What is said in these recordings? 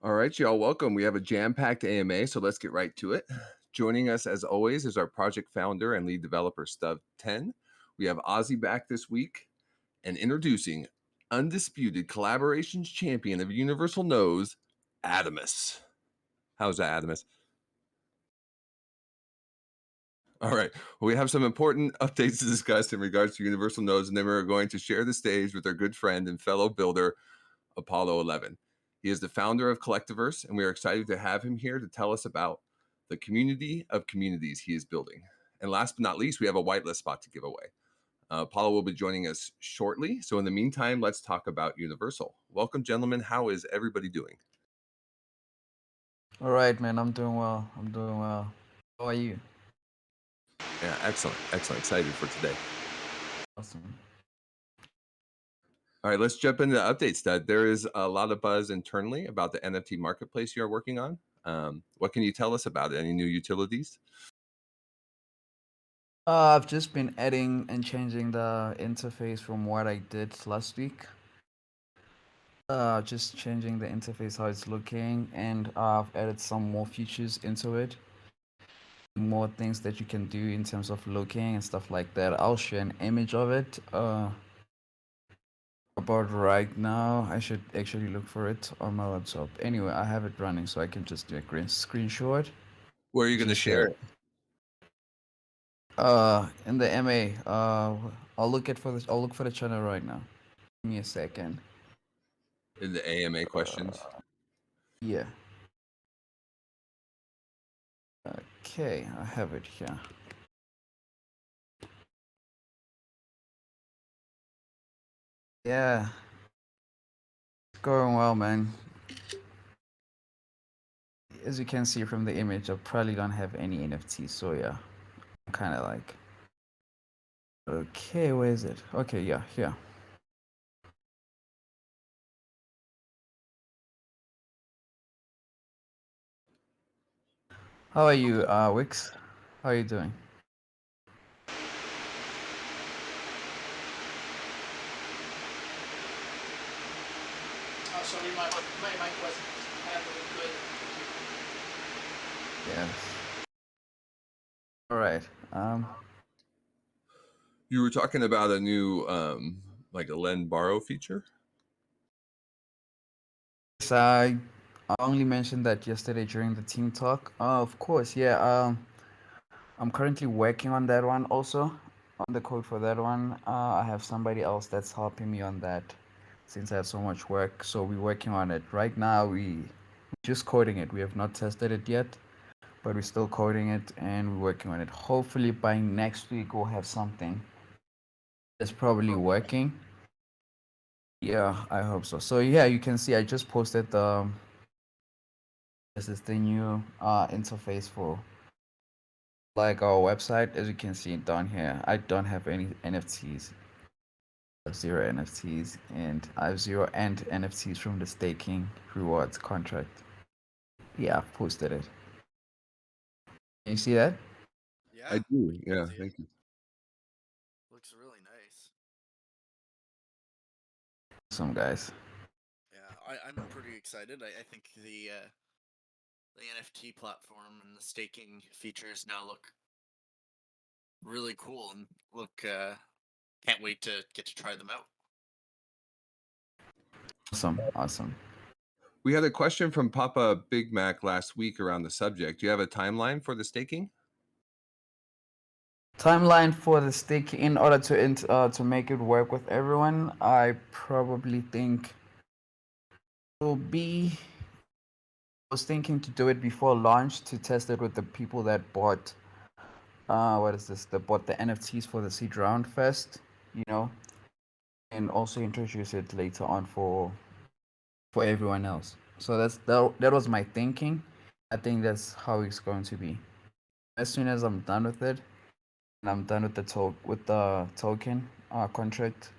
All right, y'all, welcome. We have a jam packed AMA, so let's get right to it. Joining us, as always, is our project founder and lead developer, Stuv 10. We have Ozzy back this week and introducing undisputed collaborations champion of Universal Knows, Adamus. How's that, Adamus? All right. Well, we have some important updates to discuss in regards to Universal Knows, and then we're going to share the stage with our good friend and fellow builder, Apollo 11. He is the founder of Collectiverse, and we are excited to have him here to tell us about the community of communities he is building. And last but not least, we have a whitelist spot to give away. Apollo will be joining us shortly. So in the meantime, let's talk about Universal. Welcome, gentlemen. How is everybody doing? All right, man. I'm doing well. I'm doing well. How are you? Yeah, excellent. Excellent. Excited for today. Awesome. All right, let's jump into the updates, Stud. There is a lot of buzz internally about the NFT marketplace you're working on. What can you tell us about it? Any new utilities? I've just been adding and changing the interface from what I did last week. Just changing the interface, how it's looking, and I've added some more features into it. More things that you can do in terms of looking and stuff like that. I'll share an image of it. About right now, I should actually look for it on my laptop. Anyway, I have it running, so I can just do a green screenshot. Where are you going to Just share share it? it. In the MA. I'll look for the channel right now. Give me a second. In the AMA questions? Yeah. Okay, I have it here. Yeah, it's going well, man. As you can see from the image, I probably don't have any NFTs, so yeah, I'm kind of like, okay, where is it? Okay, yeah, here. How are you, Wix? How are you doing? Oh, sorry, my mic was handling good. Yes. All right. You were talking about a new, like a lend borrow feature? So I only mentioned that yesterday during the team talk. Of course, yeah. I'm currently working on that one also, on the code for that one. I have somebody else that's helping me on that since I have so much work. So we're working on it. Right now, we're just coding it. We have not tested it yet, but we're still coding it and we're working on it. Hopefully, by next week, we'll have something that's probably working. Yeah, I hope so. So, yeah, you can see I just posted this is the new interface for like our website. As you can see down here, I don't have any NFTs, zero NFTs, and I have zero and NFTs from the staking rewards contract. Yeah, I've posted it. Can you see that? I Yeah, do. I can Yeah, see it. thank you. Looks really nice. Some guys. Yeah, I'm pretty excited. I think the NFT platform and the staking features now look really cool and look can't wait to get to try them out. Awesome, awesome. We had a question from Papa Big Mac last week around the subject. Do you have a timeline for the staking? Timeline for the stake in order to make it work with everyone. I probably think will be. I was thinking to do it before launch to test it with the people that bought. What is this? That bought the NFTs for the seed round first. You know, and also introduce it later on for everyone else. So that was my thinking. I think that's how it's going to be. As soon as I'm done with it, and I'm done with the token contract,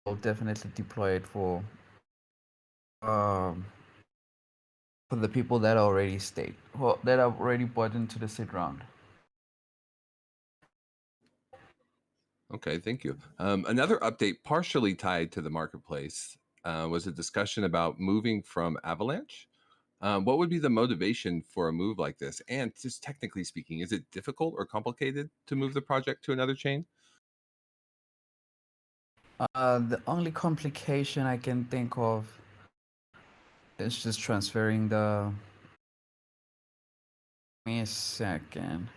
I'll definitely deploy it um for the people that already stayed, well, that have already bought into the seed round. Okay, thank you. Another update partially tied to the marketplace was a discussion about moving from Avalanche What would be the motivation for a move like this? And just technically speaking, is it difficult or complicated to move the project to another chain? The only complication I can think of is just transferring the. Give me a second.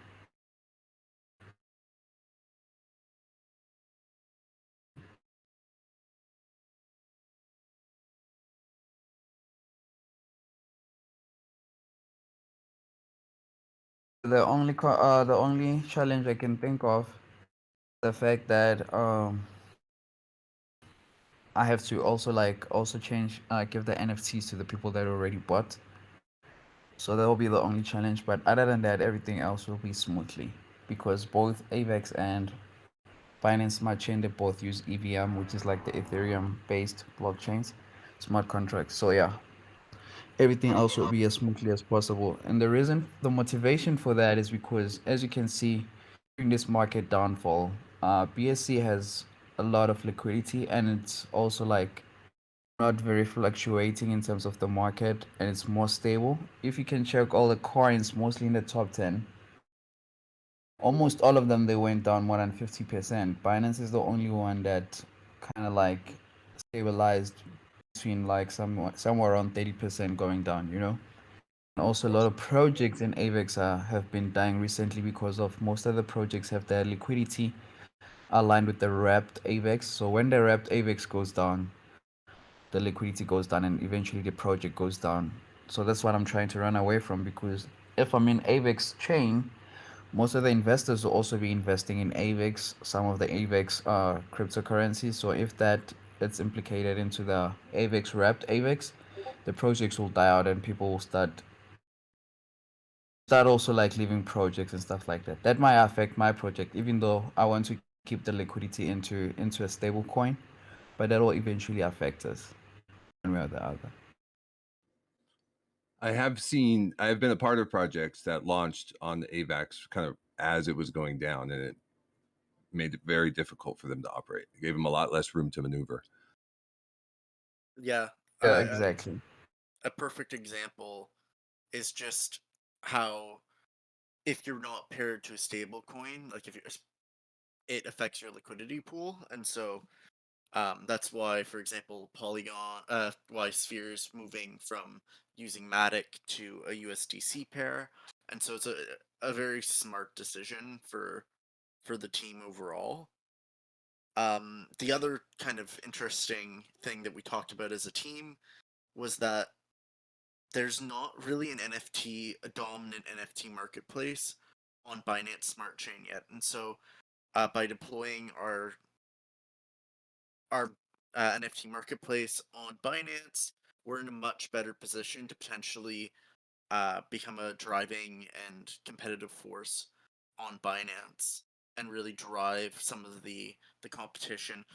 The only challenge I can think of, the fact that I have to also also change give the NFTs to the people that already bought. So that will be the only challenge. But other than that, everything else will be smoothly because both AVEX and Binance Smart Chain, they both use EVM, which is like the Ethereum based blockchains, smart contracts. So yeah, everything else will be as smoothly as possible. And the reason, the motivation for that is because, as you can see, during this market downfall, BSC has a lot of liquidity and it's also like not very fluctuating in terms of the market and it's more stable. If you can check all the coins, mostly in the top 10, almost all of them they went down more than 50%. Binance is the only one that kind of like stabilized between like somewhere around 30% going down, you know? And also a lot of projects in AVEX have been dying recently because of most of the projects have their liquidity aligned with the wrapped AVEX. So when the wrapped AVEX goes down, the liquidity goes down and eventually the project goes down. So that's what I'm trying to run away from because if I'm in AVEX chain, most of the investors will also be investing in AVEX, some of the AVEX cryptocurrencies. So if that gets implicated into the AVEX wrapped AVEX, the projects will die out and people will start also like leaving projects and stuff like that. That might affect my project, even though I want to keep the liquidity into a stable coin, but that will eventually affect us one way or the other. I have been a part of projects that launched on the AVAX kind of as it was going down, and it made it very difficult for them to operate. It gave them a lot less room to maneuver. Yeah, Yeah, exactly. a perfect example is just how if you're not paired to a stable coin, like if you're, it affects your liquidity pool, and so that's why, for example, Polygon, why Sphere's moving from using Matic to a USDC pair, and so it's a very smart decision for the team overall. The other kind of interesting thing that we talked about as a team was that there's not really a dominant NFT marketplace on Binance Smart Chain yet, and so by deploying our NFT marketplace on Binance, we're in a much better position to potentially become a driving and competitive force on Binance and really drive some of the competition,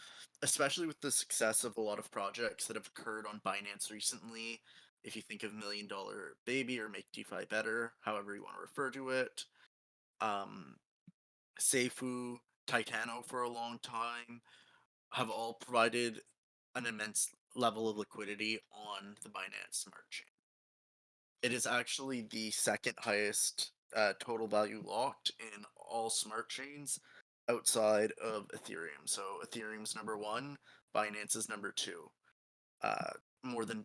especially with the success of a lot of projects that have occurred on Binance recently. If you think of Million Dollar Baby or Make DeFi Better, however you want to refer to it, um, Seifu, Titano for a long time, have all provided an immense level of liquidity on the Binance Smart Chain. It is actually the second highest total value locked in all smart chains outside of Ethereum. So Ethereum's number one, Binance is number two. Uh, more than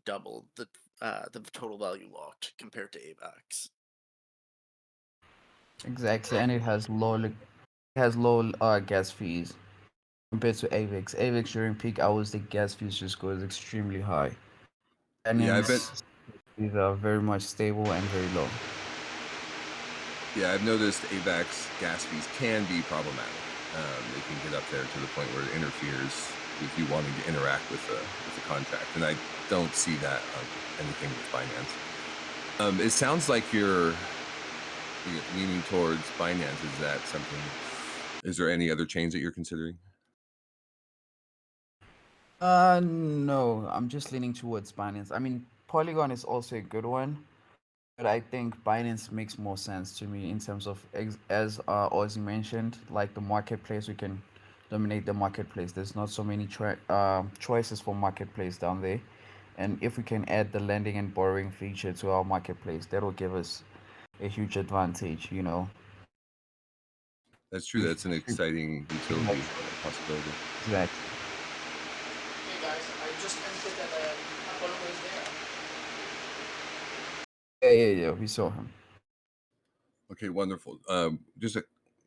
double the total value locked compared to AVAX. Exactly, and it has low gas fees compared to AVEX. AVEX during peak hours, the gas fees just goes extremely high. Yeah, I've been Binance fees are very much stable and very low. yeah, I've noticed AVAX gas fees can be problematic. They can get up there to the point where it interferes with you wanting to interact with the contract, and I don't see that on anything with Binance. It sounds like you're leaning towards Binance. Is that something? Is there any other chains that you're considering? No, I'm just leaning towards Binance. I mean, Polygon is also a good one, but I think Binance makes more sense to me in terms of, as Ozzy mentioned, like the marketplace, we can dominate the marketplace. There's not so many choices for marketplace down there, And if we can add the lending and borrowing feature to our marketplace, that will give us a huge advantage, you know. That's true. That's an exciting utility possibility. Exactly. Hey guys, I just entered and Apollo is there. Yeah. We saw him. Okay, wonderful. Just a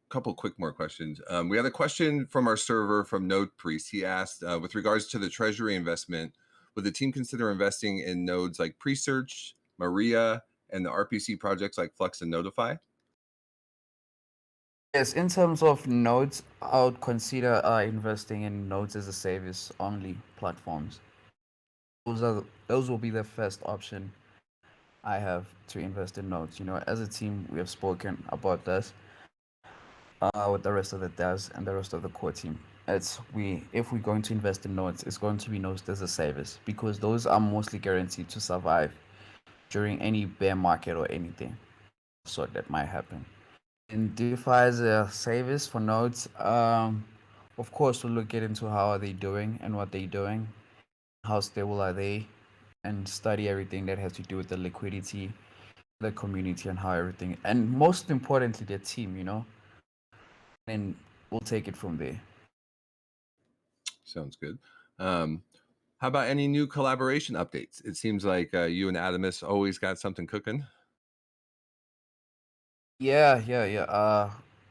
couple quick more questions. We had a question from our server from Node Priest. He asked, with regards to the treasury investment, would the team consider investing in nodes like Presearch, Maria, and the RPC projects like Flux and Notify? Yes, in terms of nodes, I would consider investing in nodes as a service only platforms. Those will be the first option I have to invest in nodes. You know, as a team, we have spoken about this with the rest of the devs and the rest of the core team. If we're going to invest in nodes, it's going to be nodes as a service because those are mostly guaranteed to survive during any bear market or anything so that might happen. In DeFi as a service for nodes, of course we'll look into how are they doing and what they're doing, how stable are they, and study everything that has to do with the liquidity, the community, and how everything, and most importantly, their team. You know, and we'll take it from there. Sounds good. How about any new collaboration updates? It seems like you and Adamus always got something cooking. Yeah.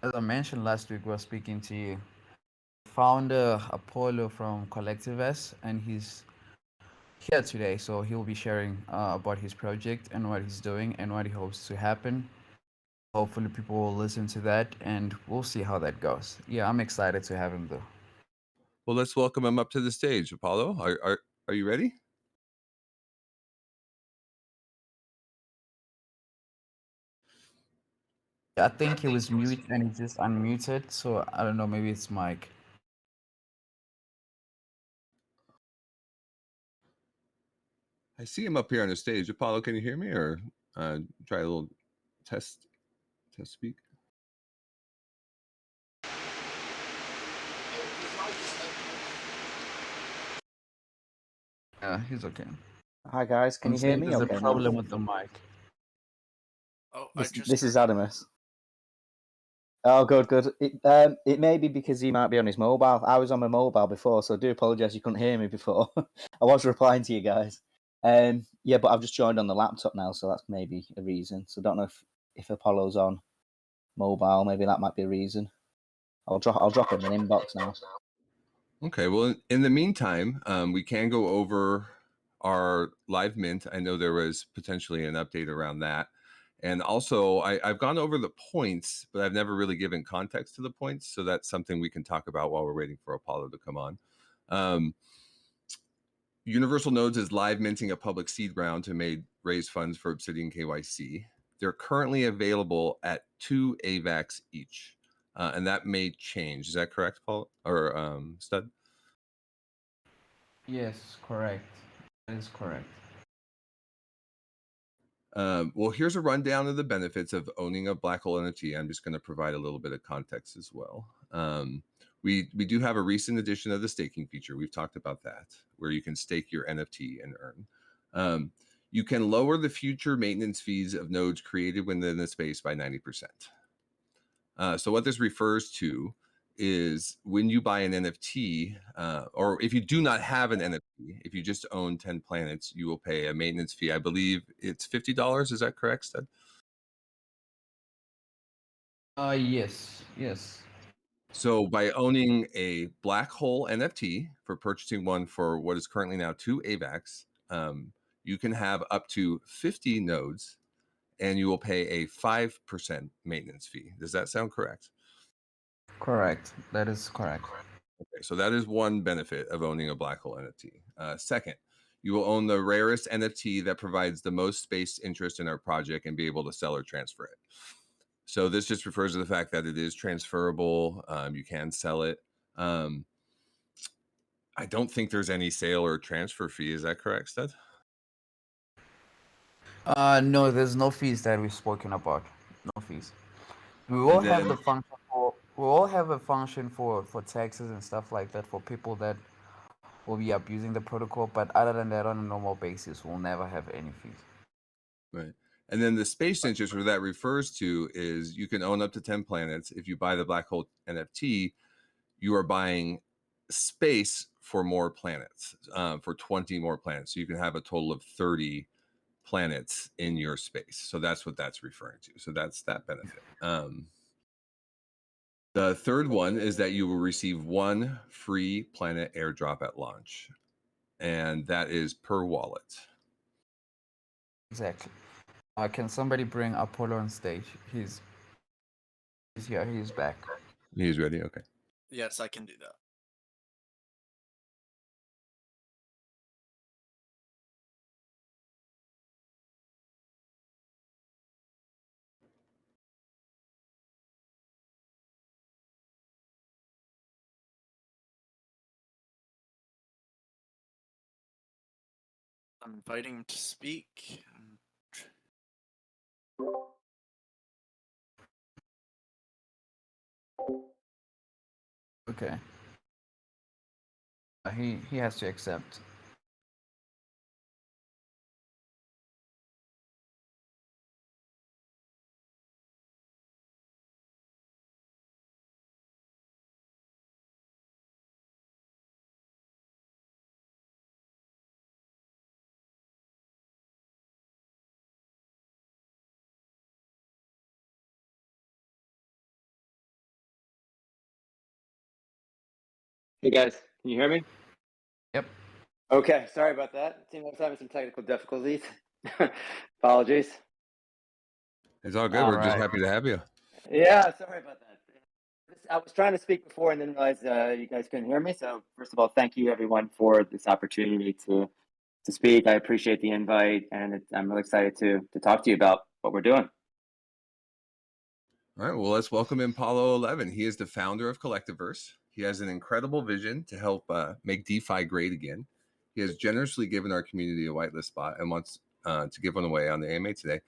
As I mentioned last week, we were speaking to you. Founder Apollo from Collective S, and he's here today, so he'll be sharing about his project and what he's doing and what he hopes to happen. Hopefully, people will listen to that, and we'll see how that goes. Yeah, I'm excited to have him though. Well, let's welcome him up to the stage. Apollo, are you ready? I think he was muted and he just unmuted, so I don't know. Maybe it's Mike. I see him up here on the stage. Apollo, can you hear me, or try a little test speak? Yeah, he's okay. Hi guys, can I'm you hear saying me? there's Okay, a problem with the mic. Oh, this is Adamus. Oh, good. It may be because he might be on his mobile. I was on my mobile before, so I do apologise you couldn't hear me before. I was replying to you guys. Yeah, but I've just joined on the laptop now, so that's maybe a reason. So I don't know if Apollo's on mobile. Maybe that might be a reason. I'll drop him an inbox now. Okay. Well, in the meantime, we can go over our live mint. I know there was potentially an update around that. And also, I've gone over the points, but I've never really given context to the points. So that's something we can talk about while we're waiting for Apollo to come on. Universal Nodes is live minting a public seed round to raise funds for Obsidian KYC. They're currently available at 2 AVAX each. And that may change. Is that correct, Paul or Stud? Yes, correct. That is correct. Well, here's a rundown of the benefits of owning a black hole NFT. I'm just going to provide a little bit of context as well. We do have a recent addition of the staking feature. We've talked about that, where you can stake your NFT and earn. You can lower the future maintenance fees of nodes created within the space by 90%. So what this refers to is when you buy an NFT, or if you do not have an NFT, if you just own 10 planets, you will pay a maintenance fee. I believe it's $50. Is that correct, Stud? Yes. So by owning a black hole NFT for purchasing one for what is currently now 2 AVAX, you can have up to 50 nodes and you will pay a 5% maintenance fee. Does that sound correct? Correct. That is correct. Okay, so that is one benefit of owning a black hole NFT. Second, you will own the rarest NFT that provides the most space interest in our project and be able to sell or transfer it. So this just refers to the fact that it is transferable. You can sell it. I don't think there's any sale or transfer fee. Is that correct, Stud? No, there's no fees that we've spoken about. No fees. We will And have then- the function for we will have a function for taxes and stuff like that for people that will be abusing the protocol. But other than that, on a normal basis, we'll never have any fees. Right. And then the space interest, what that refers to is you can own up to 10 planets. If you buy the Black Hole NFT, you are buying space for more planets, for 20 more planets. So you can have a total of 30 planets in your space. So that's what that's referring to. So that's that benefit. The third one is that you will receive one free planet airdrop at launch, and that is per wallet. Exactly. Can somebody bring Apollo on stage? He's here. He's back. He's ready. Okay. Yes, I can do that. I'm inviting him to speak. Okay. He has to accept. Hey guys, can you hear me? Yep. Okay, sorry about that. Seems like I was having some technical difficulties. Apologies. It's all good. We're just Alright. happy to have you. Yeah, sorry about that. I was trying to speak before and then realized you guys couldn't hear me. So first of all, thank you everyone for this opportunity to speak. I appreciate the invite, and I'm really excited to talk to you about what we're doing. All right. Well, let's welcome in Paulo 11. He is the founder of Collectiverse. He has an incredible vision to help make DeFi great again. He has generously given our community a whitelist spot and wants to give one away on the AMA today.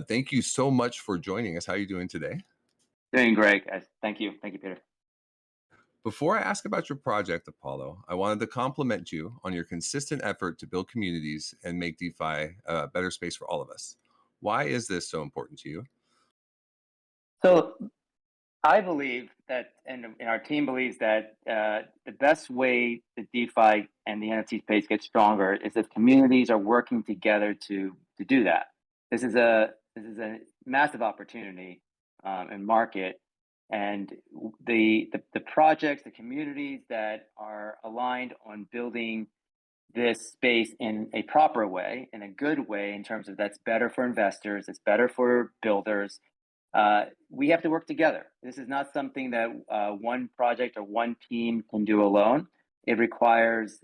Thank you so much for joining us. How are you doing today? Doing great, guys. Thank you, Peter. Before I ask about your project, Apollo, I wanted to compliment you on your consistent effort to build communities and make DeFi a better space for all of us. Why is this so important to you? So I believe that, and our team believes that the best way that DeFi and the NFT space gets stronger is if communities are working together to do that. This is a massive opportunity and market, and the projects, the communities that are aligned on building this space in a proper way, in a good way, in terms of that's better for investors, it's better for builders. We have to work together. This is not something that one project or one team can do alone. It requires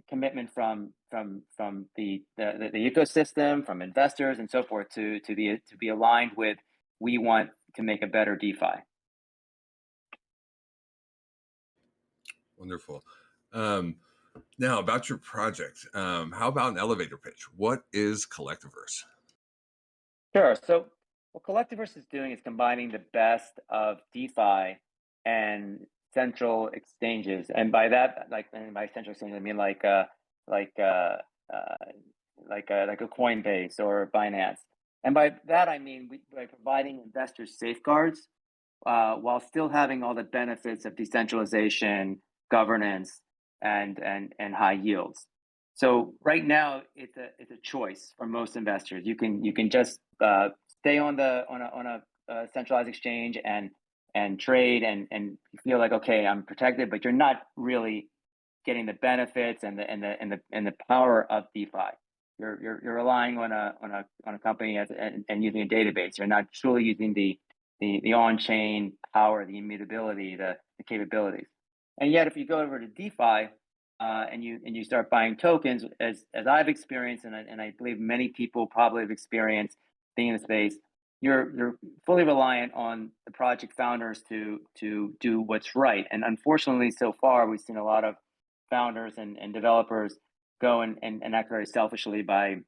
commitment from the ecosystem, from investors, and so forth to be aligned with. We want to make a better DeFi. Wonderful. Now about your project, how about an elevator pitch? What is Collectiverse? Sure. So what Collectiverse is doing is combining the best of DeFi and central exchanges, and by that, and by central exchanges, I mean like a Coinbase or Binance. And by that, I mean by providing investors safeguards while still having all the benefits of decentralization, governance, and high yields. So right now, it's a choice for most investors. You can just stay on a centralized exchange and trade and feel like, okay, I'm protected, but you're not really getting the benefits and the power of DeFi. You're relying on a company and using a database. You're not truly using the on-chain power, the immutability, the capabilities. And yet, if you go over to DeFi and you start buying tokens, as I've experienced, and I believe many people probably have experienced being in the space, you're fully reliant on the project founders to do what's right. And unfortunately, so far, we've seen a lot of founders and developers go and act very selfishly by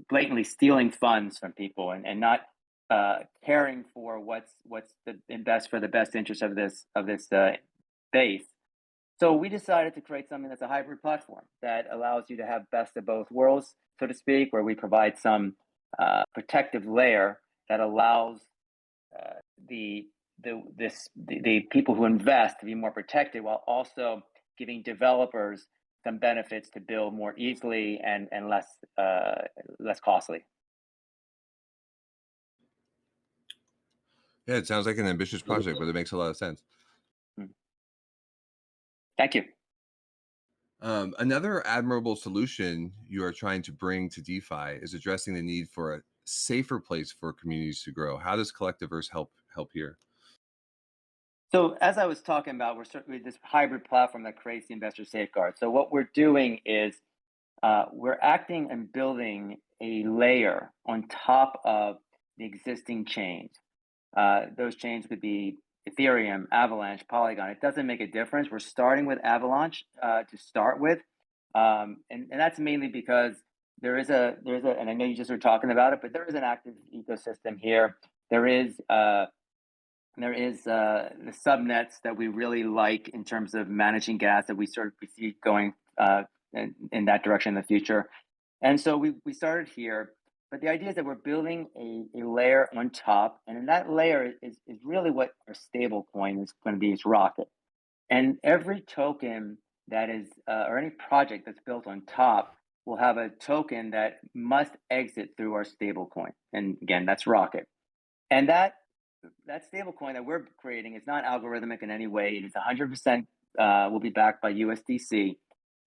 blatantly stealing funds from people and not caring for what's the best for the best interest of this base. So we decided to create something that's a hybrid platform that allows you to have best of both worlds, so to speak, where we provide some protective layer that allows the people who invest to be more protected, while also giving developers some benefits to build more easily and less costly. Yeah, it sounds like an ambitious project, but it makes a lot of sense. Thank you. Another admirable solution you are trying to bring to DeFi is addressing the need for a safer place for communities to grow. How does Collectiverse help here? So as I was talking about, we're certainly this hybrid platform that creates the investor safeguard. So what we're doing is we're acting and building a layer on top of the existing chains. Those chains could be Ethereum, Avalanche, Polygon. It doesn't make a difference. We're starting with Avalanche to start with, and that's mainly because there is and I know you just were talking about it, but there is an active ecosystem here. There is the subnets that we really like in terms of managing gas that we see going in that direction in the future. And so we started here, but the idea is that we're building a layer on top, and in that layer is really what our stable coin is going to be, is Rocket. And every token that is, or any project that's built on top will have a token that must exit through our stable coin. And again, that's Rocket. And that stablecoin that we're creating is not algorithmic in any way. It is 100% will be backed by USDC.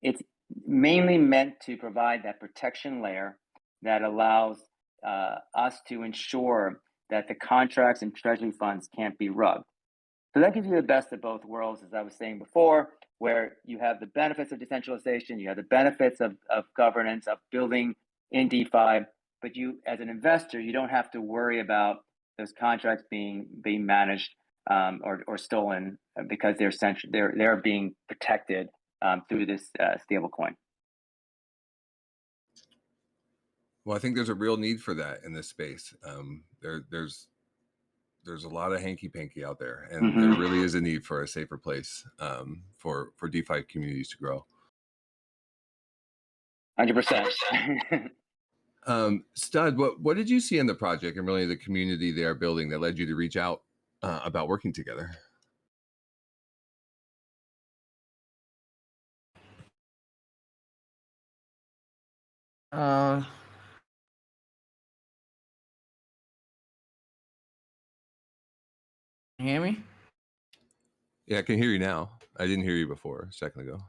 It's mainly meant to provide that protection layer that allows us to ensure that the contracts and treasury funds can't be rubbed. So that gives you the best of both worlds, as I was saying before, where you have the benefits of decentralization, you have the benefits of governance, of building in DeFi, but you, as an investor, you don't have to worry about those contracts being managed or stolen because they're being protected through this stable coin. Well, I think there's a real need for that in this space. There's a lot of hanky panky out there, and there really is a need for a safer place for DeFi communities to grow. 100%. Stud, what did you see in the project and really the community they are building that led you to reach out about working together? Can you hear me? Yeah, I can hear you now. I didn't hear you before a second ago.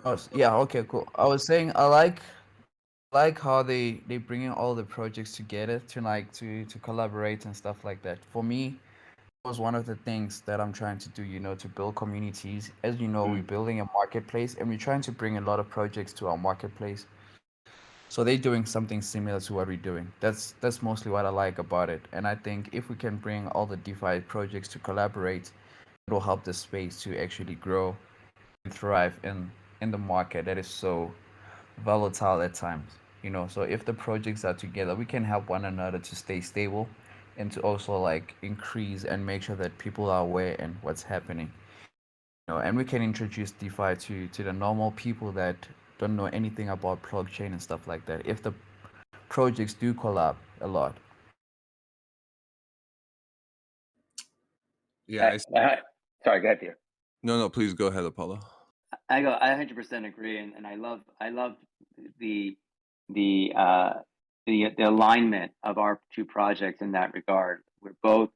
Oh, yeah. Okay, cool. I was saying I like how they bring in all the projects together to collaborate and stuff like that. For me, it was one of the things that I'm trying to do, to build communities. As you know, we're building a marketplace and we're trying to bring a lot of projects to our marketplace. So they're doing something similar to what we're doing. That's mostly what I like about it. And I think if we can bring all the DeFi projects to collaborate, it will help the space to actually grow and thrive in the market that is so volatile at times. So if the projects are together, we can help one another to stay stable and to also like increase and make sure that people are aware and what's happening. And we can introduce DeFi to the normal people that don't know anything about blockchain and stuff like that if the projects do collab a lot. Yeah. Sorry, go ahead, Peter. No, please go ahead, Apollo. I 100% agree, and I love the alignment of our two projects in that regard. We're both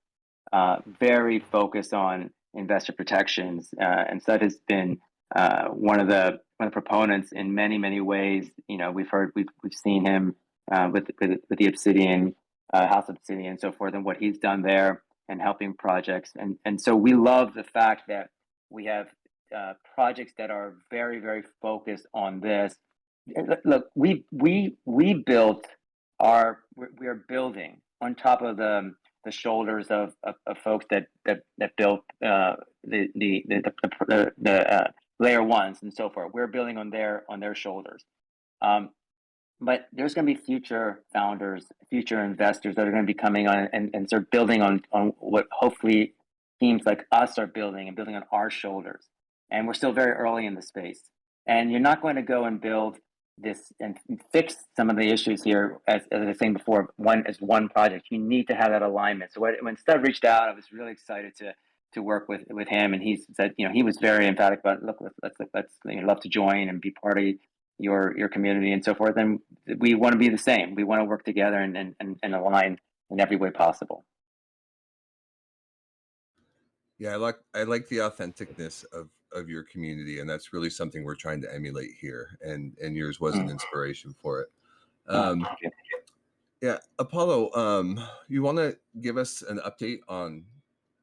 very focused on investor protections, and Sud has been one of the proponents in many ways. We've seen him with the Obsidian House of Obsidian and so forth, and what he's done there and helping projects, and so we love the fact that we have projects that are very focused on this. Look, we are building on top of the shoulders of folks that built the layer ones and so forth. We're building on their shoulders. but there's going to be future founders, future investors that are going to be coming on and start building on what hopefully teams like us are building and building on our shoulders. And we're still very early in the space. And you're not going to go and build this and fix some of the issues here, as I was saying before, one project. You need to have that alignment. So when Steve reached out, I was really excited to work with him, and he said, he was very emphatic about, look, let's love to join and be part of your community and so forth. And we want to be the same. We want to work together and align in every way possible. Yeah, I like the authenticness of your community, and that's really something we're trying to emulate here. And yours was an inspiration for it. Yeah, Apollo, you want to give us an update on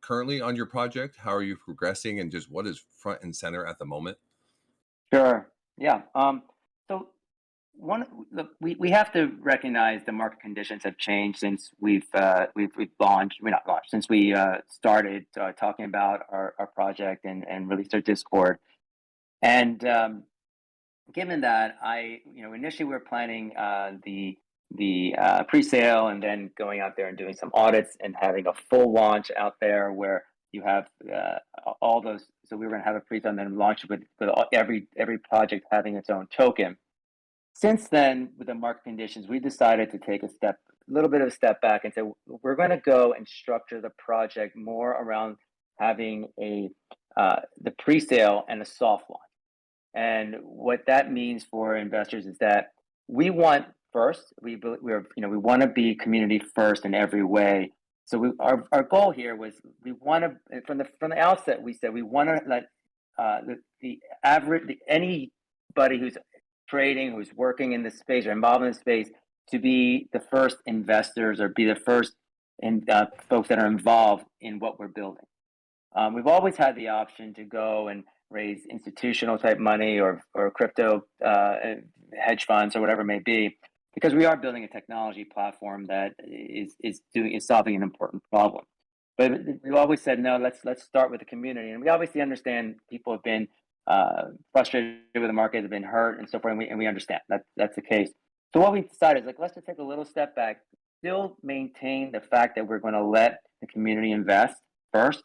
currently on your project? How are you progressing, and just what is front and center at the moment? Sure. Yeah. So we have to recognize the market conditions have changed since we've launched. We're not launched since we started talking about our project and released our Discord. And given that, initially we were planning the pre-sale and then going out there and doing some audits and having a full launch out there where you have all those. So we were going to have a pre-sale and then launch with every project having its own token. Since then, with the market conditions, we decided to take a little bit of a step back and say, we're going to go and structure the project more around having the pre-sale and a soft launch. And what that means for investors is that we want first, we want to be community first in every way. So our goal here was we want to, from the outset, we said we want to let anybody who's trading, who's working in this space or involved in this space, to be the first investors or be the first folks that are involved in what we're building. We've always had the option to go and raise institutional type money or crypto hedge funds or whatever it may be, because we are building a technology platform that is solving an important problem. But we've always said, no, let's start with the community. And we obviously understand people have been frustrated with the market, have been hurt and so forth, and we understand that's the case. So what we decided is, let's just take a little step back, still maintain the fact that we're going to let the community invest first,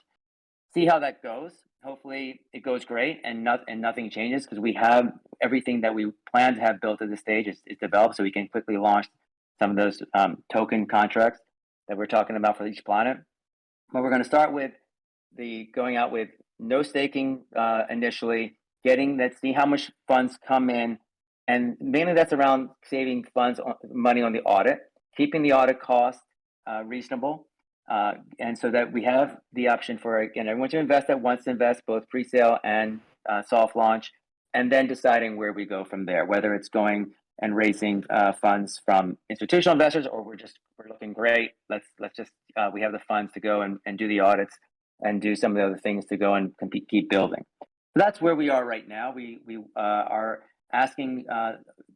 see how that goes. Hopefully it goes great and nothing changes, because we have everything that we plan to have built at this stage is developed, so we can quickly launch some of those token contracts that we're talking about for each planet. But we're going to start with going out with no staking initially, see how much funds come in, and mainly that's around saving money on the audit, keeping the audit cost reasonable, and so that we have the option for, again, everyone to invest that wants to invest, both pre-sale and soft launch, and then deciding where we go from there, whether it's going and raising funds from institutional investors, or we're looking great. Let's just we have the funds to go and do the audits and do some of the other things to go and keep building. So that's where we are right now. We are asking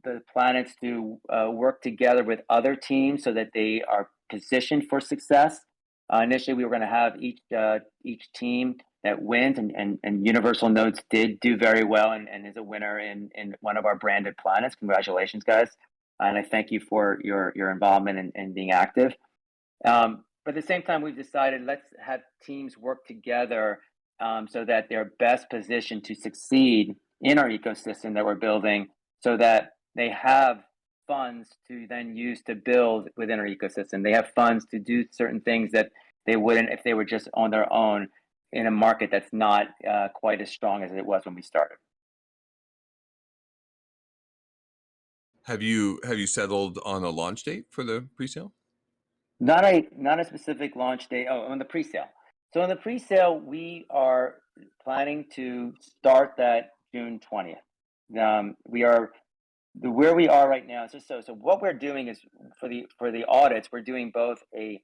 the planets to work together with other teams so that they are positioned for success. Initially, we were going to have each team that wins, and Universal Nodes did do very well and is a winner in one of our branded planets. Congratulations, guys. And I thank you for your involvement and being active. But at the same time, we've decided let's have teams work together so that they're best positioned to succeed in our ecosystem that we're building, so that they have funds to then use to build within our ecosystem. They have funds to do certain things that they wouldn't if they were just on their own in a market that's not quite as strong as it was when we started. Have you settled on a launch date for the pre-sale? Not a specific launch date. Oh, on the pre-sale. So on the pre-sale, we are planning to start that June 20th. We are where we are right now. So what we're doing is for the audits, we're doing both a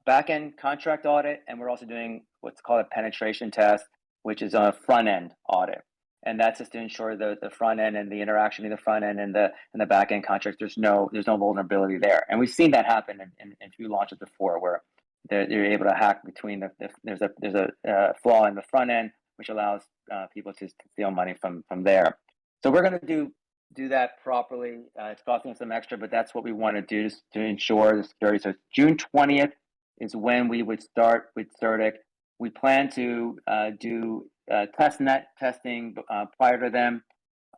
back-end contract audit, and we're also doing what's called a penetration test, which is a front-end audit. And that's just to ensure the front end and the interaction in the front end and the back end contracts. There's no vulnerability there, and we've seen that happen in few launches before, where they're able to hack between there's a flaw in the front end, which allows people to steal money from there. So we're going to do do that properly. It's costing us some extra, but that's what we want to do to ensure the security. So June 20th is when we would start with CERTIC. We plan to do testnet testing prior to them.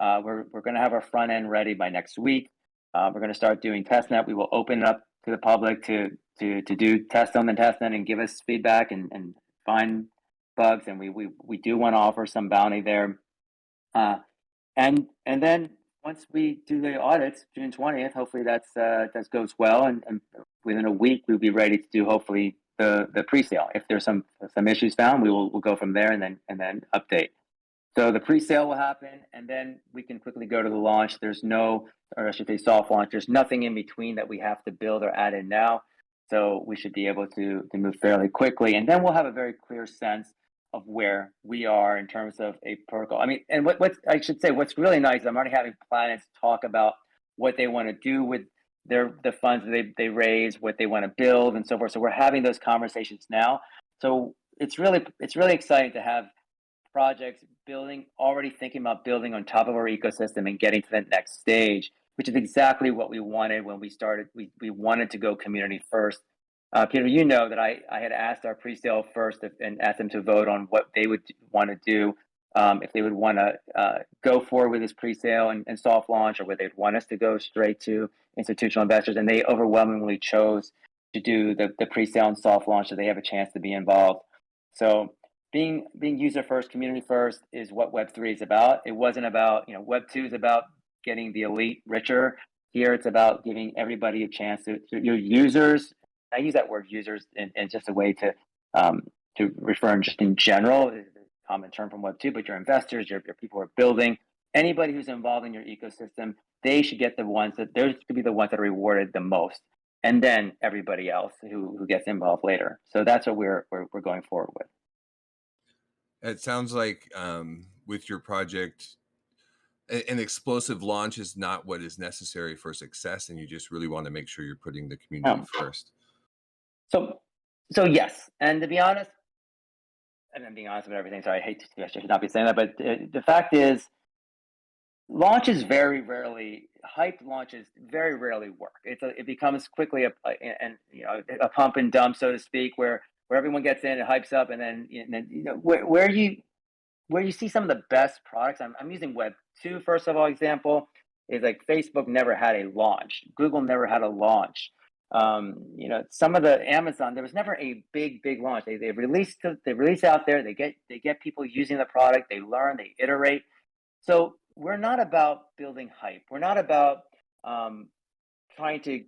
We're going to have our front end ready by next week. We're going to start doing testnet. We will open it up to the public to do test on the testnet and give us feedback and find bugs. And we do want to offer some bounty there. And then once we do the audits, June 20th, hopefully that goes well, and within a week we'll be ready to do hopefully the pre-sale. If there's some issues found, we'll go from there and then update. So the pre-sale will happen, and then we can quickly go to the launch. There's no, or I should say soft launch. There's nothing in between that we have to build or add in now. So we should be able to move fairly quickly, and then we'll have a very clear sense of where we are in terms of a protocol. I mean, and what I should say, what's really nice is I'm already having planets talk about what they want to do with the funds that they raise, what they want to build, and so forth. So we're having those conversations now. So it's really exciting to have projects already thinking about building on top of our ecosystem and getting to the next stage, which is exactly what we wanted when we started. We wanted to go community first. Peter, you know that I had asked our pre-sale first and asked them to vote on what they would want to do, if they would want to go forward with this pre-sale and soft launch, or whether they'd want us to go straight to institutional investors. And they overwhelmingly chose to do the pre-sale and soft launch, so they have a chance to be involved. So being user first, community first is what Web3 is about. It wasn't about, Web2 is about getting the elite richer. Here it's about giving everybody a chance to your users. I use that word users in just a way to refer just in general, a common term from Web2, but your investors, your people who are building, anybody who's involved in your ecosystem, they should get those could be the ones that are rewarded the most. And then everybody else who gets involved later. So that's what we're going forward with. It sounds like with your project, an explosive launch is not what is necessary for success, and you just really want to make sure you're putting the community first. So yes, and to be honest, and I'm being honest about everything. Sorry, I should not be saying that, but the fact is, launches very rarely, hyped launches very rarely work. It becomes quickly a pump and dump, so to speak, where everyone gets in, it hypes up, and then where you see some of the best products. I'm using Web2 first of all example, is like Facebook never had a launch, Google never had a launch. Some of the Amazon, there was never a big launch. They release out there. They get people using the product. They learn. They iterate. So we're not about building hype. We're not about trying to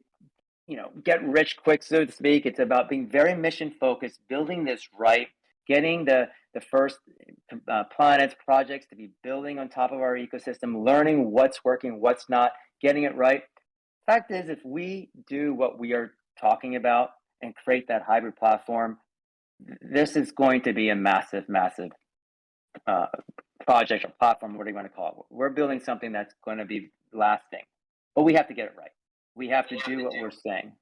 get rich quick, so to speak. It's about being very mission focused, building this right, getting the first planets projects to be building on top of our ecosystem, learning what's working, what's not, getting it right. Fact is, if we do what we are talking about and create that hybrid platform, this is going to be a massive project or platform, what do you want to call it? We're building something that's going to be lasting, but we have to get it right. We have to do what we're saying.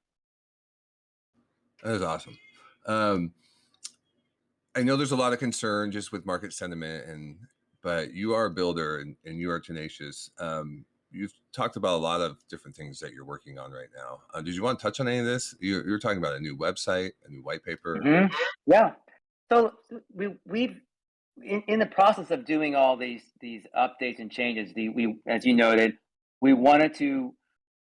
That is awesome. I know there's a lot of concern just with market sentiment, but you are a builder and you are tenacious. You've talked about a lot of different things that you're working on right now. Did you want to touch on any of this? You were talking about a new website, a new white paper. Mm-hmm. Yeah. So we've in the process of doing all these updates and changes, we as you noted, we wanted to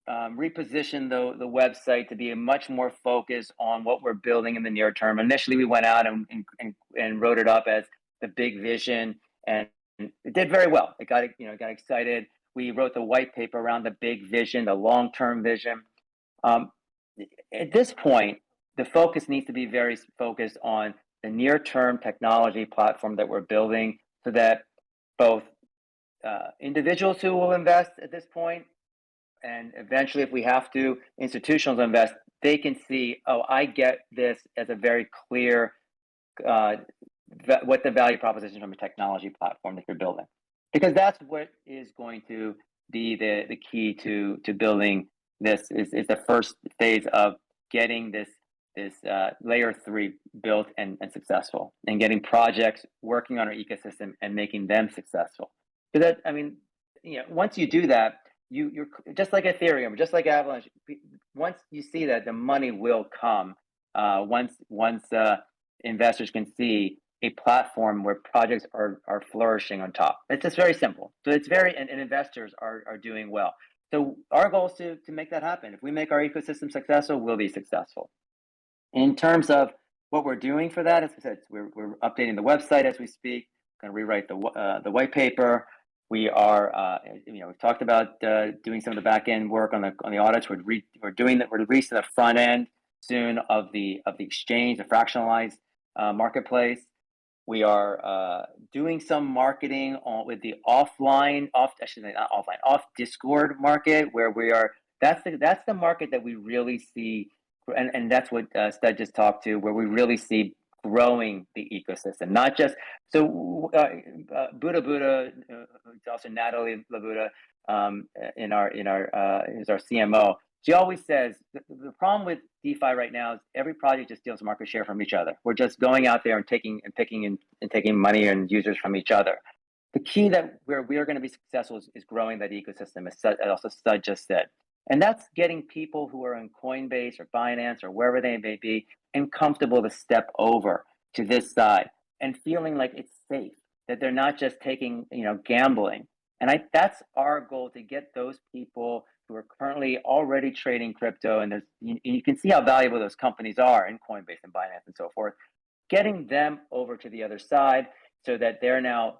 reposition the website to be a much more focused on what we're building in the near term. Initially, we went out and wrote it up as the big vision, and it did very well. It got excited. We wrote the white paper around the big vision, the long-term vision. At this point, the focus needs to be very focused on the near-term technology platform that we're building, so that both individuals who will invest at this point, and eventually, if we have to, institutions invest, they can see, oh, I get this as a very clear what the value proposition from a technology platform that you're building. Because that's what is going to be the key to building this is the first phase of getting this layer 3 built and successful, and getting projects working on our ecosystem and making them successful. Because once you do that, you're just like Ethereum, just like Avalanche. Once you see that, the money will come. Once investors can see a platform where projects are flourishing on top. It's just very simple. So it's very and investors are doing well. So our goal is to make that happen. If we make our ecosystem successful, we'll be successful. In terms of what we're doing for that, as I said, we're updating the website as we speak. Going to rewrite the white paper. We are, we've talked about doing some of the back end work on the audits. We're doing that. We're releasing the front end soon of the exchange, the fractionalized marketplace. We are doing some marketing with the off Discord market, where we are. That's the market that we really see, and that's what Stud just talked to, where we really see growing the ecosystem, not just Buddha, also Natalie Labuda, is our CMO. She always says the problem with DeFi right now is every project just steals market share from each other. We're just going out there and taking money and users from each other. The key that where we are going to be successful is growing that ecosystem, as also Stud just said. And that's getting people who are in Coinbase or Binance or wherever they may be and comfortable to step over to this side and feeling like it's safe, that they're not just taking, gambling. And that's our goal, to get those people who are currently already trading crypto, and you can see how valuable those companies are in Coinbase and Binance and so forth, getting them over to the other side so that they're now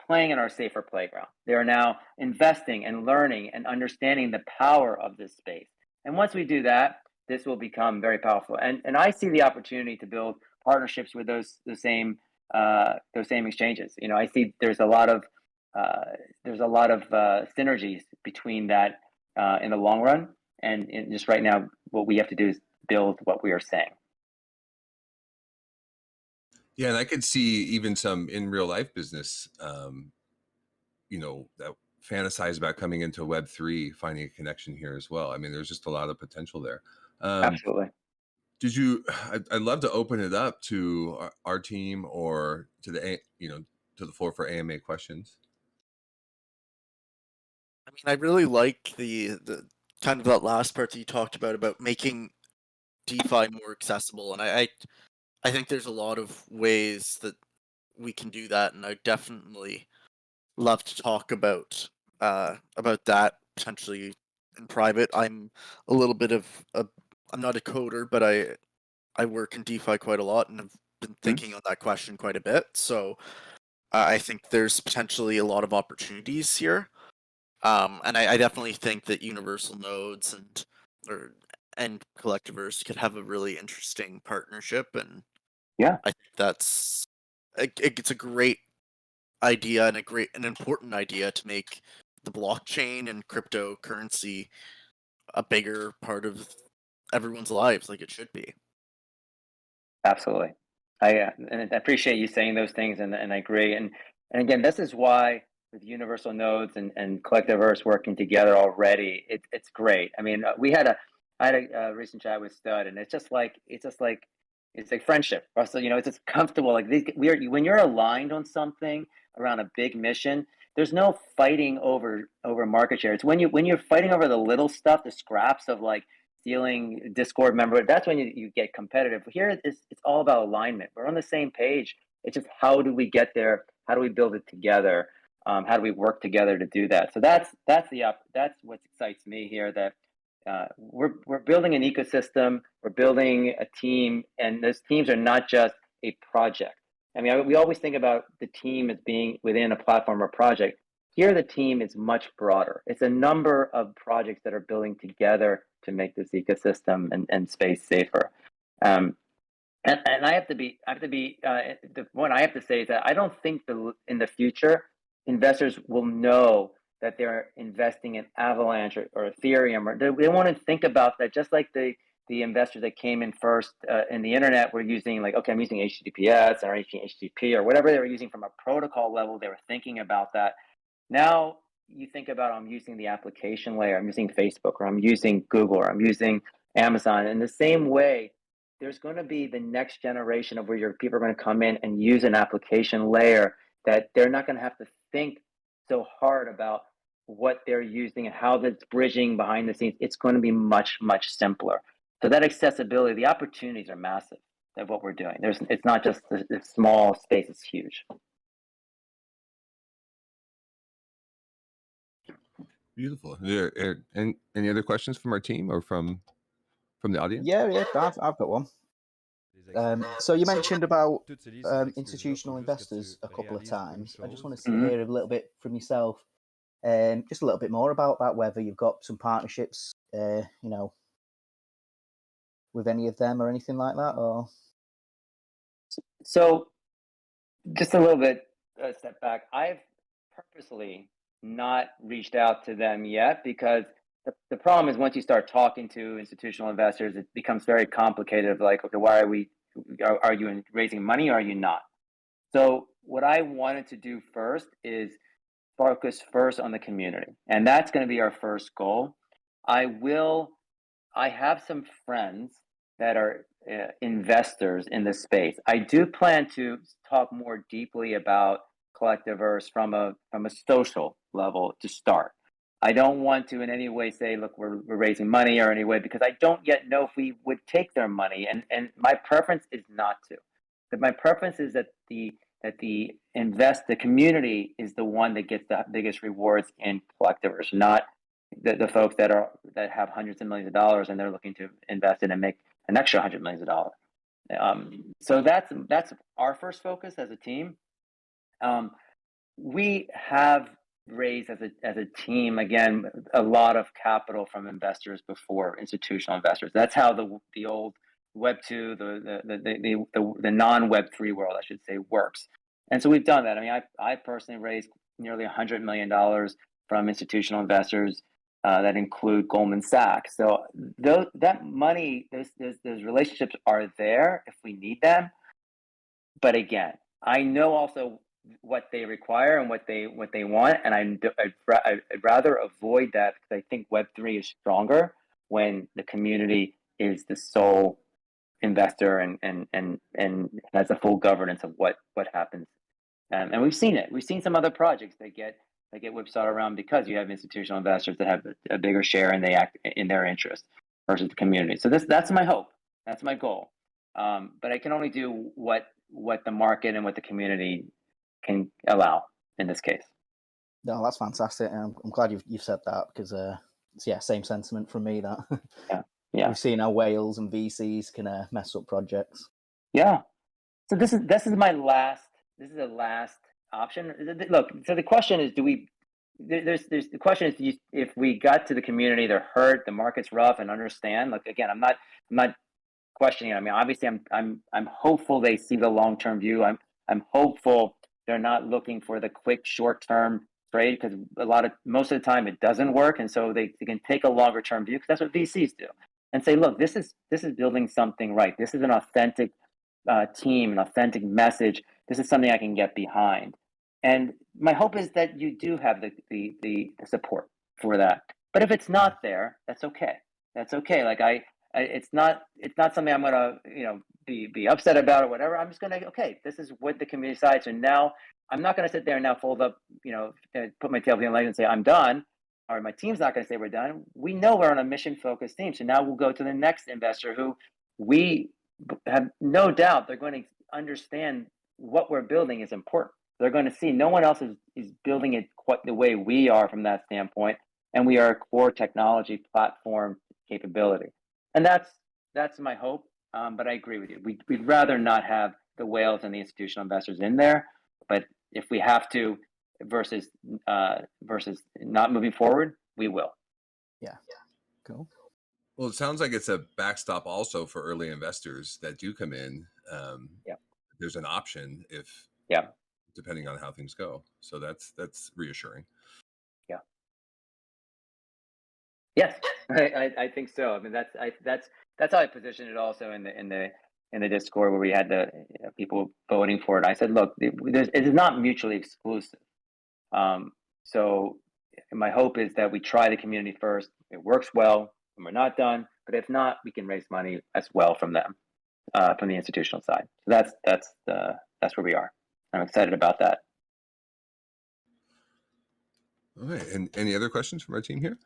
playing in our safer playground. They are now investing and learning and understanding the power of this space. And once we do that, this will become very powerful. And I see the opportunity to build partnerships with those same exchanges. I see there's a lot of synergies between that in the long run. And just right now, what we have to do is build what we are saying. Yeah, and I could see even some in real life business, that fantasize about coming into Web3, finding a connection here as well. I mean, there's just a lot of potential there. Absolutely. I'd love to open it up to our team or to the floor for AMA questions. I mean, I really like the kind of that last part that you talked about making DeFi more accessible, and I think there's a lot of ways that we can do that, and I definitely love to talk about that potentially in private. I'm a little bit of I'm not a coder, but I work in DeFi quite a lot, and I've been thinking on that question quite a bit. So I think there's potentially a lot of opportunities here. And I definitely think that universal nodes and Collectiverse could have a really interesting partnership, and Yeah, I think it's a great idea and an important idea to make the blockchain and cryptocurrency a bigger part of everyone's lives, like it should be. absolutely. And I appreciate you saying those things, and I agree. And again, this is why with universal nodes and Collectiverse working together already, it's great. I mean, I had a recent chat with Stud, and it's like friendship. Also, it's just comfortable. Like when you're aligned on something around a big mission, there's no fighting over market share. It's when you're fighting over the little stuff, the scraps of like stealing Discord member. That's when you get competitive. Here, it's all about alignment. We're on the same page. It's just, how do we get there? How do we build it together? How do we work together to do that? So that's what excites me here. That we're building an ecosystem. We're building a team, and those teams are not just a project. I mean, we always think about the team as being within a platform or project. Here, the team is much broader. It's a number of projects that are building together to make this ecosystem and space safer. And I have to be what I have to say is that I don't think in the future investors will know that they're investing in Avalanche or Ethereum, or they want to think about that, just like the investors that came in first in the internet were using, like, okay, I'm using HTTPS or HTTP or whatever they were using from a protocol level. They were thinking about that. Now you think about, I'm using the application layer, I'm using Facebook, or I'm using Google, or I'm using Amazon. In the same way, there's going to be the next generation of where people are going to come in and use an application layer that they're not going to have to think so hard about what they're using and how that's bridging behind the scenes, it's going to be much, much simpler. So that accessibility, the opportunities are massive of what we're doing. It's not just the small space, it's huge. Beautiful. Any other questions from our team or from the audience? Yeah, I've got one. So you mentioned about institutional investors a couple of times. I just wanted to hear a little bit from yourself, just a little bit more about that. Whether you've got some partnerships, with any of them or anything like that, or so. Just a little bit step back. I've purposely not reached out to them yet because the problem is once you start talking to institutional investors, it becomes very complicated. Like, okay, why are you raising money or are you not? So what I wanted to do first is focus first on the community, and that's going to be our first goal. I have some friends that are investors in this space. I do plan to talk more deeply about Collectiverse from a social level to start. I don't want to in any way say, look, we're raising money or any way, because I don't yet know if we would take their money. And my preference is not to. But my preference is that the community is the one that gets the biggest rewards in Collectiverse, not the folks that have hundreds of millions of dollars and they're looking to invest in and make an extra $100 million. So that's our first focus as a team. We have raised as a team, again, a lot of capital from investors before, institutional investors. That's how the old Web 2, the non-Web 3 world, I should say, works. And so we've done that. I mean, I personally raised nearly $100 million from institutional investors that include Goldman Sachs. So that money, those relationships are there if we need them. But again, I know also what they require and what they want, and I'd rather avoid that because I think Web3 is stronger when the community is the sole investor and has the full governance of what happens. And we've seen it. We've seen some other projects that get whipsawed around because you have institutional investors that have a bigger share and they act in their interest versus the community. So that's my hope. That's my goal. But I can only do what the market and what the community can allow in this case. No, that's fantastic. I'm glad you've said that because same sentiment from me. That yeah, we've seen how whales and VCs can mess up projects. Yeah. So this is my last. This is the last option. Look. So the question is, the question is, if we got to the community, they're hurt, the market's rough, and understand. Look, again, I'm not questioning it. I mean, obviously, I'm hopeful they see the long-term view. I'm hopeful they're not looking for the quick short-term trade because most of the time it doesn't work, and so they can take a longer-term view because that's what VCs do and say, look, this is building something right. This is an authentic team, an authentic message. This is something I can get behind. And my hope is that you do have the support for that. But if it's not there, that's okay. That's okay. Like it's not something I'm gonna be upset about or whatever. I'm just gonna this is what the community decides. And now I'm not gonna sit there and now fold up, put my tail between my legs and say I'm done. Or my team's not gonna say we're done. We know we're on a mission focused team. So now we'll go to the next investor who we have no doubt they're going to understand what we're building is important. They're going to see no one else is building it quite the way we are from that standpoint, and we are a core technology platform capability, and that's my hope. But I agree with you. We'd rather not have the whales and the institutional investors in there, but if we have to, versus not moving forward, we will. Yeah. Cool. Well, it sounds like it's a backstop also for early investors that do come in. There's an option if depending on how things go. So that's reassuring. Yeah. Yes, I think so. I mean, that's how I positioned it also in the Discord where we had the people voting for it. I said, look, it is not mutually exclusive. So my hope is that we try the community first. It works well, and we're not done. But if not, we can raise money as well from them, from the institutional side. So that's where we are. I'm excited about that. All right. And any other questions from our team here?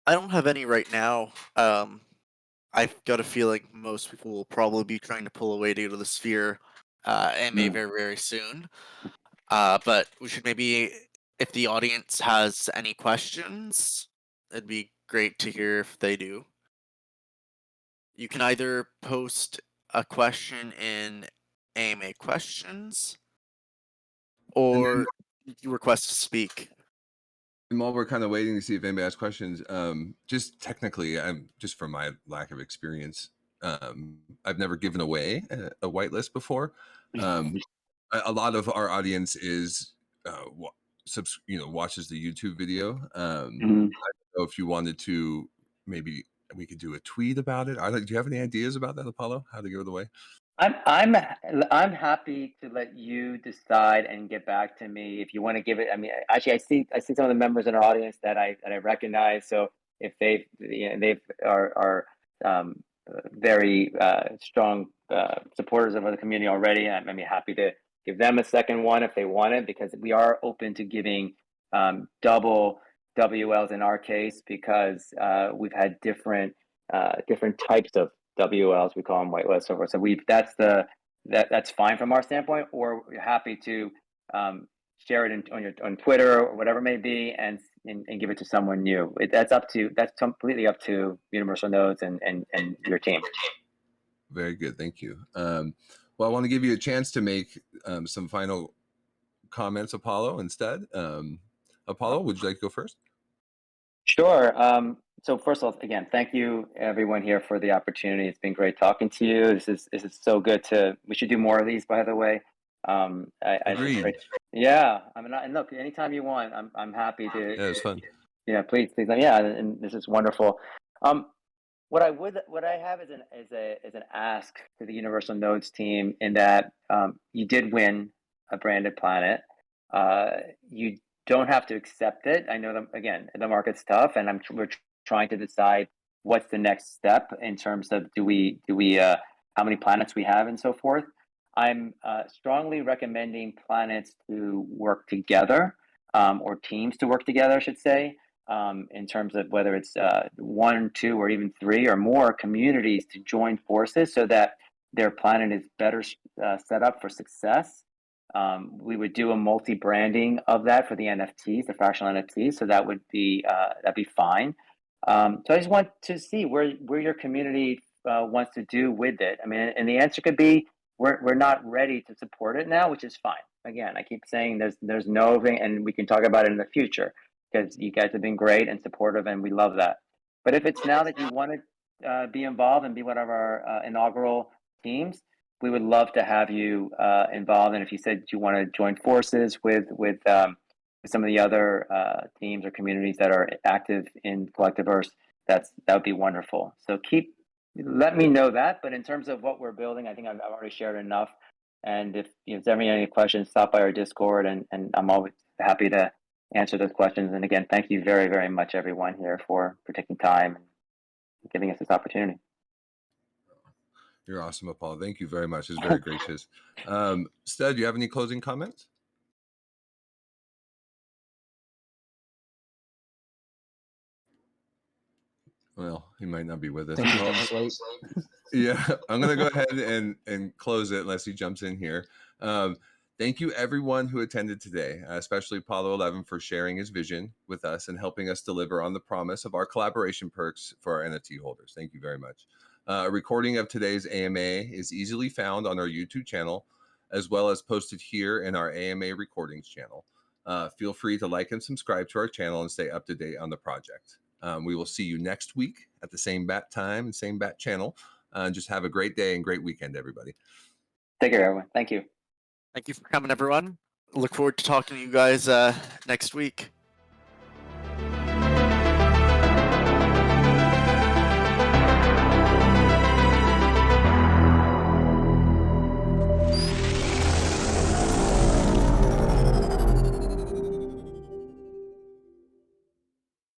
I don't have any right now. I've got a feeling most people will probably be trying to pull away to go to the Sphere AMA very, very soon. But we should maybe, if the audience has any questions, it'd be great to hear if they do. You can either post a question in AMA questions or you request to speak. And while we're kind of waiting to see if anybody has questions, just technically, I'm just from my lack of experience, I've never given away a whitelist before. A lot of our audience is watches the YouTube video. I don't know if you wanted to, maybe we could do a tweet about it. Do you have any ideas about that, Apollo? How to give it away? I'm happy to let you decide and get back to me if you want to give it. I mean, actually, I see some of the members in our audience that I recognize. So if they are very strong supporters of the community already, I'm happy to give them a second one if they want it, because we are open to giving double WLs in our case, because we've had different types of WLs, we call them whitelists, so forth. So that's fine from our standpoint, or we're happy to share it on Twitter or whatever it may be, and give it to someone new. That's completely up to Universal Nodes and your team. Very good, thank you. Well, I want to give you a chance to make some final comments, Apollo, instead. Apollo, would you like to go first? Sure. So first of all, again, thank you everyone here for the opportunity. It's been great talking to you. This is so good we should do more of these, by the way. Agreed. Yeah. And look, anytime you want, I'm happy to. Yeah, it was fun. Yeah, please. Yeah, and this is wonderful. What I have is an ask to the Universal Nodes team, in that you did win a branded planet. You don't have to accept it. I know again, the market's tough, and we're trying to decide what's the next step in terms of do we how many planets we have and so forth. I'm strongly recommending planets to work together, or teams to work together, I should say, in terms of whether it's 1, 2, or even 3 or more communities to join forces so that their planet is better set up for success. We would do a multi-branding of that for the NFTs, the fractional NFTs, so that would be that'd be fine. So I just want to see where your community wants to do with it. I mean, and the answer could be we're not ready to support it now, which is fine. Again, I keep saying there's no thing, and we can talk about it in the future, because you guys have been great and supportive, and we love that. But if it's now that you want to be involved and be one of our inaugural teams, we would love to have you involved. And if you said you want to join forces with some of the other teams or communities that are active in Collectiverse, that would be wonderful. So let me know that. But in terms of what we're building, I think I've already shared enough. And if there's ever any questions, stop by our Discord, and I'm always happy to answer those questions. And again, thank you very, very much, everyone here, for taking time and giving us this opportunity. You're awesome, Apollo. Thank you very much. It's very gracious. Stud, do you have any closing comments? Well, he might not be with us. Yeah, I'm going to go ahead and close it unless he jumps in here. Thank you, everyone who attended today, especially Apollo 11 for sharing his vision with us and helping us deliver on the promise of our collaboration perks for our NFT holders. Thank you very much. A recording of today's AMA is easily found on our YouTube channel, as well as posted here in our AMA recordings channel. Feel free to like and subscribe to our channel and stay up to date on the project. We will see you next week at the same bat time and same bat channel. Just have a great day and great weekend, everybody. Take care, everyone. Thank you. Thank you for coming, everyone. Look forward to talking to you guys next week.